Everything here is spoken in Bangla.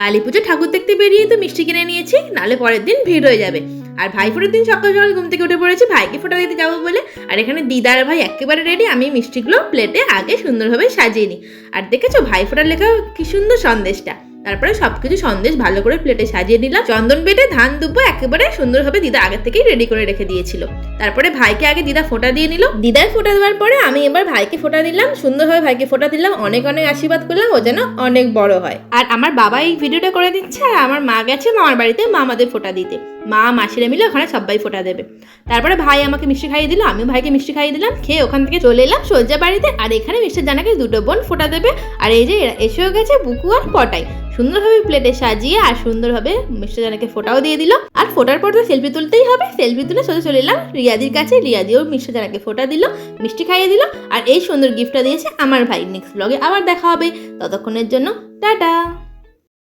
কালী পুজো ঠাকুর দেখতে বেরিয়ে তো মিষ্টি কিনে নিয়েছি, নাহলে পরের দিন ভিড় হয়ে যাবে। আর ভাই ফোটার দিন সকাল সকাল ঘুম থেকে উঠে পড়েছি ভাইকে ফোটা দিতে যাবো বলে। আর এখানে দিদার ভাই একেবারে রেডি, আমি মিষ্টিগুলো প্লেটে আগে সুন্দরভাবে সাজিয়ে নিই। আর দেখেছো ভাই ফোটার লেখা কি সুন্দর সন্দেশটা। তারপরে সবকিছু সন্দেশ ভালো করে প্লেটে সাজিয়ে নিলাম। চন্দন বেটে ধান দুব্বো একেবারে সুন্দরভাবে দিদা আগে থেকেই রেডি করে রেখে দিয়েছিল। তারপরে ভাইকে আগে দিদা ফোঁটা দিয়ে নিল। দিদার ফোঁটা দেওয়ার পরে আমি এবার ভাইকে ফোঁটা দিলাম, সুন্দরভাবে ভাইকে ফোঁটা দিলাম, অনেক অনেক আশীর্বাদ করলাম ও যেন অনেক বড় হয়। আর আমার বাবা এই ভিডিওটা করে দিচ্ছে, আর আমার মা গেছে মামার বাড়িতে মামাদের ফোঁটা দিতে। মা মাসিরা মিলে ওখানে সবাই ফোঁটা দেবে। তারপরে ভাই আমাকে মিষ্টি খাইয়ে দিল, আমিও ভাইকে মিষ্টি খাইয়ে দিলাম। খেয়ে ওখান থেকে চলে এলাম সোজা বাড়িতে। আর এখানে মিষ্টির জানাকে দুটো বোন ফোঁটা দেবে। আর এই যে এসেও গেছে বুকু আর পটাই, সুন্দরভাবে প্লেটে সাজিয়ে আর সুন্দরভাবে মিষ্টি জানাকে ফোঁটাও দিয়ে দিল। আর ফোটার পর তো সেলফি তুলতেই হবে, সেলফি তুলে সোজা চলে এলাম রিয়াদির কাছে। রিয়াদিও মিষ্টি জানাকে ফোঁটা দিল, মিষ্টি খাইয়ে দিল। আর এই সুন্দর গিফটটা দিয়েছে আমার ভাই। নেক্সট ব্লগে আবার দেখা হবে, ততক্ষণের জন্য টাটা।